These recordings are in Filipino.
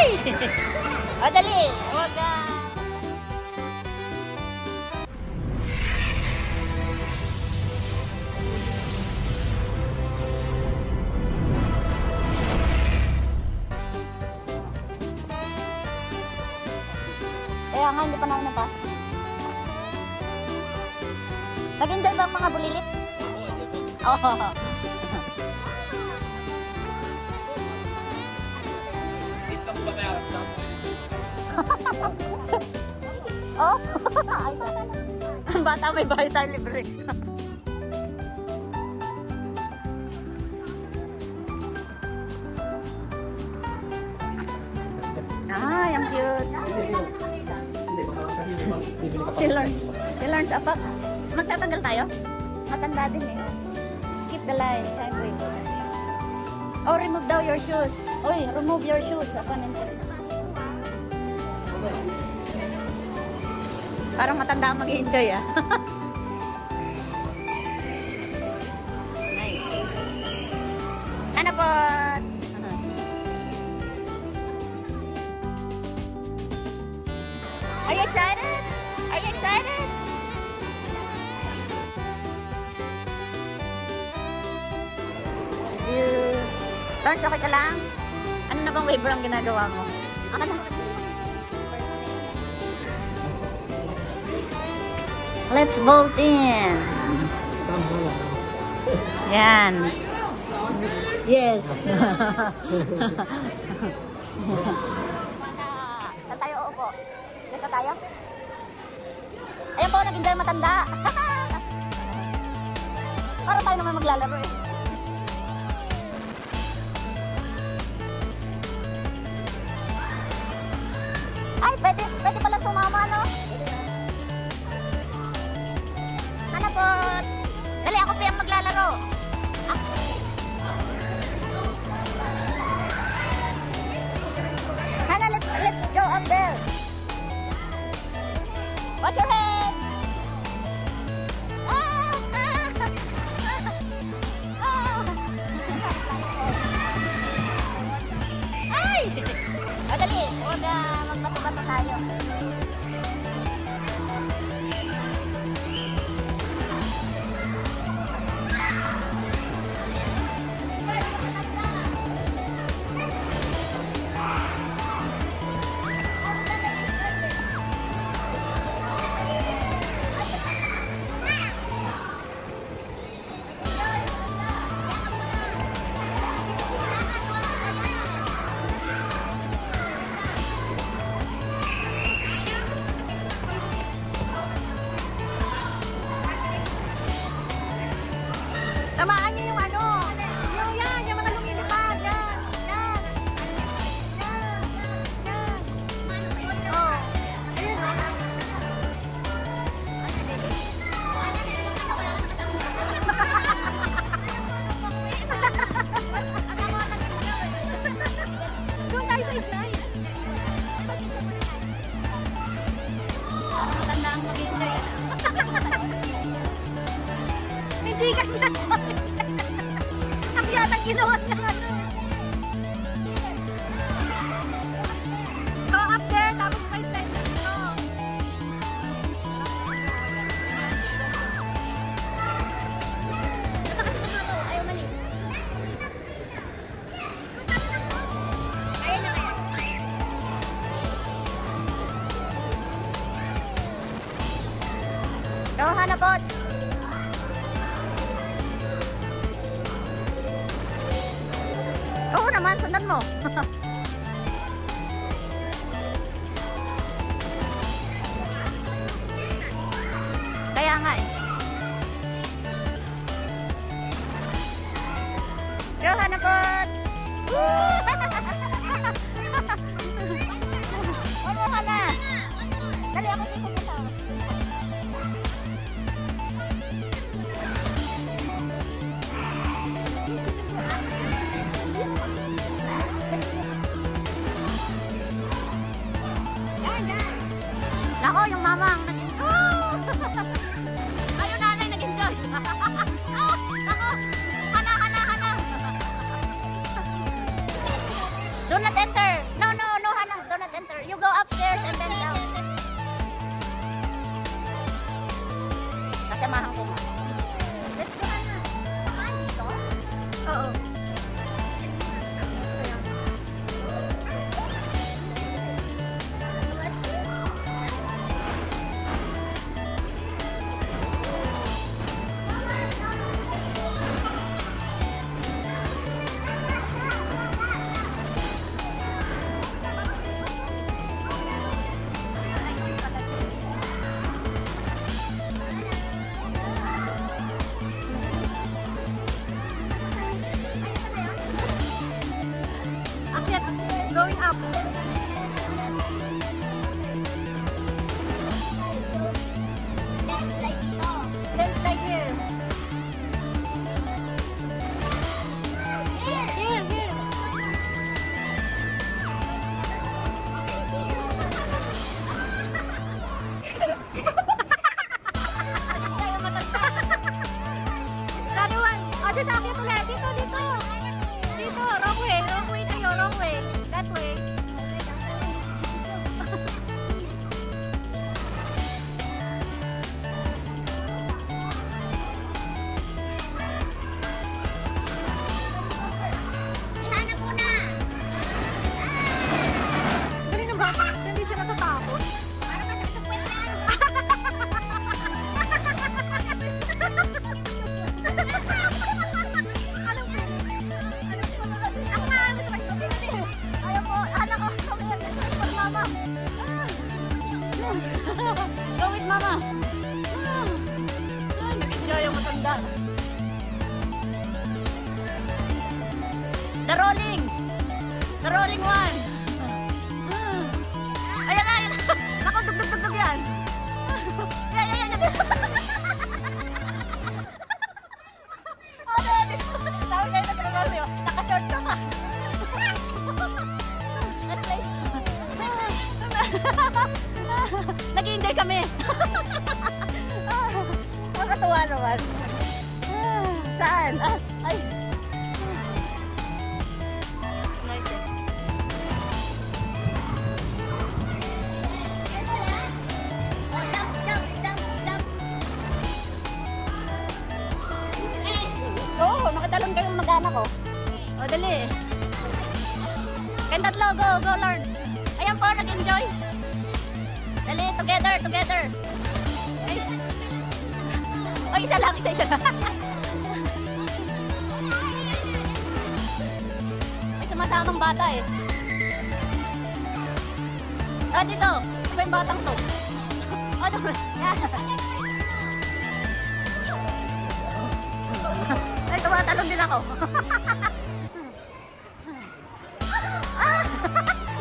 Ay! O, dali. Huwag ka. Kaya nga, hindi pa namin napasok. Nag-enjoy ba ang mga bulilit? Oo. Oh. Oh, ang bata may bayad tayo libre. Ay, ang cute. Si Lawrence apa? Magtatagal tayo? Matanda din eh. Skip the line. Sideways. Oh, remove daw your shoes. Oy, remove your shoes. Upon entry. Parang matanda ang mag-enjoy ah. Nice. Ano po? Are you excited? Are you excited? Lawrence, okay ka lang? Ano na bang waiver ang ginagawa mo? Ako na. Let's vote in. Yan. Yes. Saan tayo uupo? Dito tayo? Ayan po, nag-enjoy matanda. Para tayo naman maglalaro eh. Ay, pwede pala sumama, no? Ano po? Dali, ako pa yung maglalaro. Hana, let's go up there. Watch your head. Ay! O, dali. Huwag magbato-bato tayo. Tamaan niyo yung ano, yung mga lumilipad, yan. Oh. Doon tayo sa slide. Matanda ang mag-enjoy. Hindi ka na. Ang yatang ginawa niya ano. Go up there, tapos may slide na dito. Ito kasi ito, ayaw mali. Ayaw na kaya. Go, Hanapot. Oo naman, sundan mo. Kaya nga eh. Go, Hanapot! Ano ka na? Dali ako dito pupunta. Nako, yung mama ang nag-enjoy. Ayun, nanay nag-enjoy. Nako, hana. Do not enter. No, up. Then slide here. Here. Dito, akit ulit. Dito. Dito, wrong way tayo, wrong way. That way. Ihanap muna. Dali ng bata, hindi siya natatakot. Parang kasi ito pwede. Go with mama. Nag-enjoy yung matanda. The rolling one. Ayan. Naku, dug yan. Yan. Tawag sa'yo na pinag-rolling yun. Naka-short ka ka. Let's play. Nag-enjoy kami. Nakakatuwa naman. Saan? Ay. It's nice eh. Oo, nakatalon kayong mag-anak ko. O, dali. Kayong tatlo, go Lawrence. Ayan po, nag-enjoy. Dali, together. O, isa lang. May sumasamang bata eh. Ah, dito. Ito ba yung batang to? Ano? Ay, tumatalon din ako.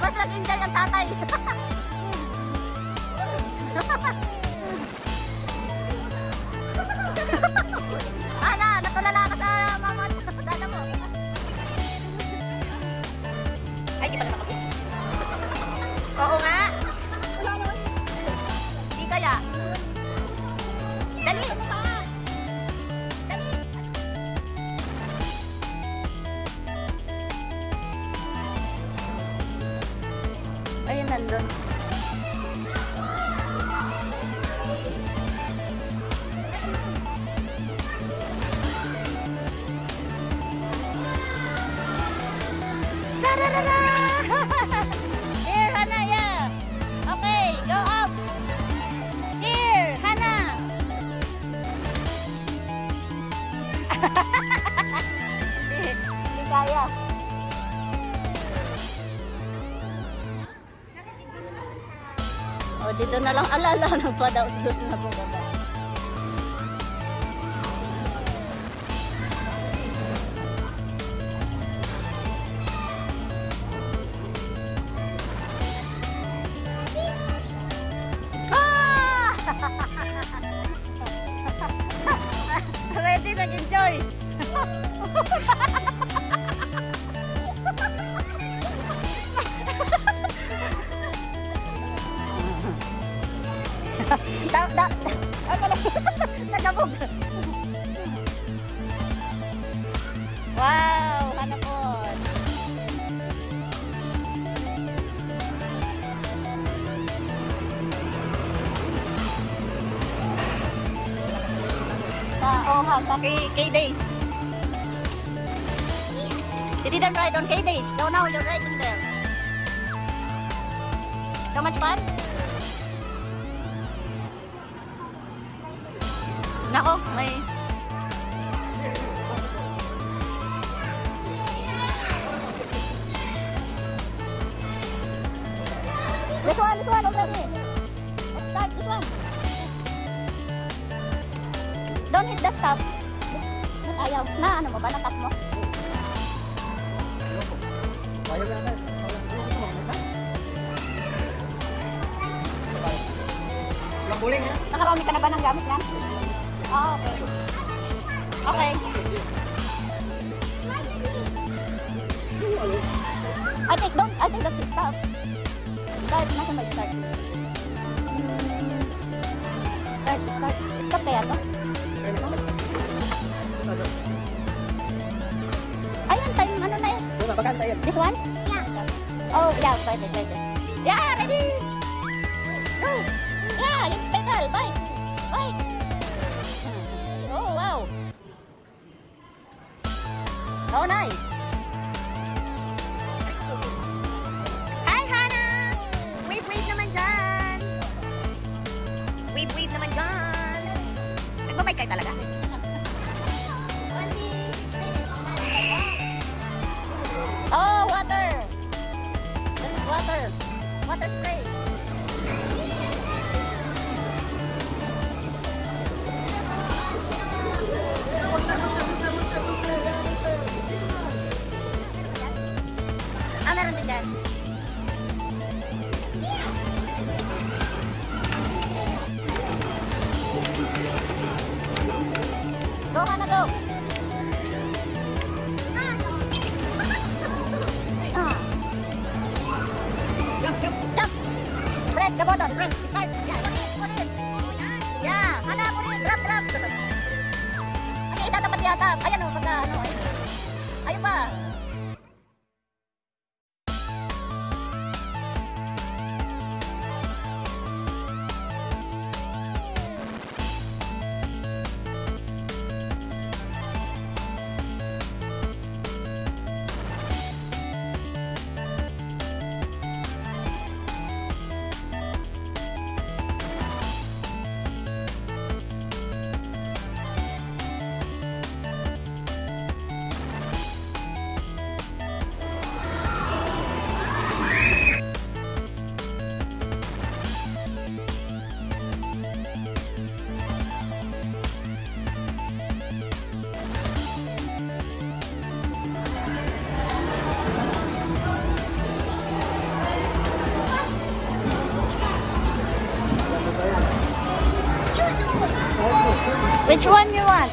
Mas nag-enjoy ang tatay. Ana, natulala ka sa mama at dada mo. Ay, di pala nakapit. Oo nga. Wala naman. Di kaya. Dali. Dali. Ayun, nandun. Here, Hana, yeah. Okay, go up. Here, Hana. Hindi kaya. O, dito na lang alala ng padaos-dos na bumaba. Ready, nag-enjoy. Nagabog. Wow, hanapon. Sa K-Days. You didn't ride on K-Days, so now you're riding there. So much fun? Nako, may... This one already. Let's start this one. Don't hit the stop. Ayaw. Na ano mo ba? Natap mo? Nakarami ka na ba ng gamit yan? Ah, okay. Okay. I think that's his stuff. Start, nasan ba start? Start kaya to? Ayun, time, ano na eh? This one? Yeah. Oh, yeah, ready. Yeah, ready! Go! Yeah, yung pedal, bike! Oh, wow! Oh, nice! Hi, Hannah! Wave naman dyan! Wave naman dyan! Nagbabike kayo talaga? Oh, water! That's water! Water spray! Ah, meron din dyan. Go, Hannah, go! Jump! Press the button. Press. Start. Yeah, put it. Yeah. Hannah, put it. Drop. Okay, tatapat yata. Ayan o, pagka ano. Ayun pa. Which one you want?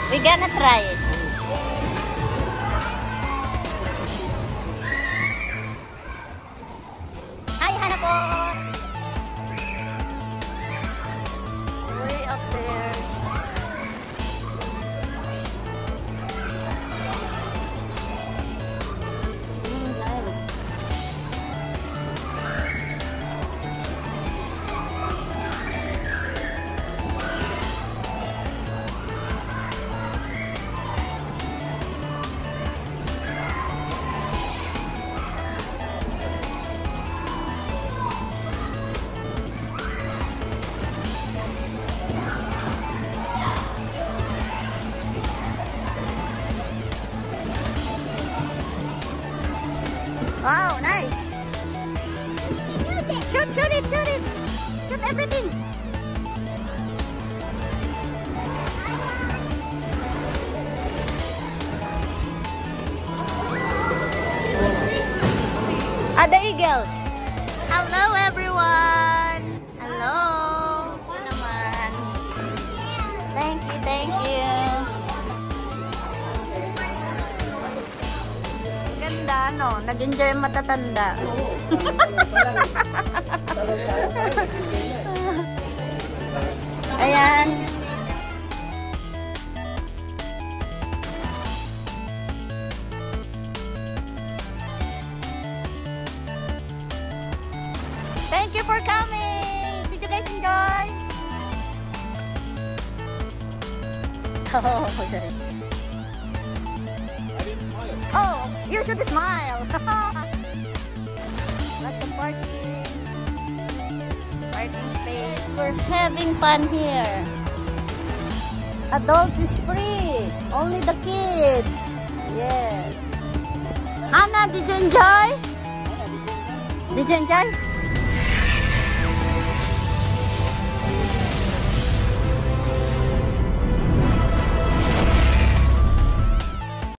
We're gonna try it. Hi, Hannah. It's way upstairs. Nice. Wow, nice. Shoot it. Shoot everything. The eagle. Hello, everyone. Hello. Ito naman. Thank you. Ganda, no? Nag-enjoy matatanda. Ayan. Thank you for coming. Did you guys enjoy? Oh, sorry. Oh, you should smile. Lots of parking space. We're having fun here. Adult is free. Only the kids. Yes. Hannah, did you enjoy? Did you enjoy?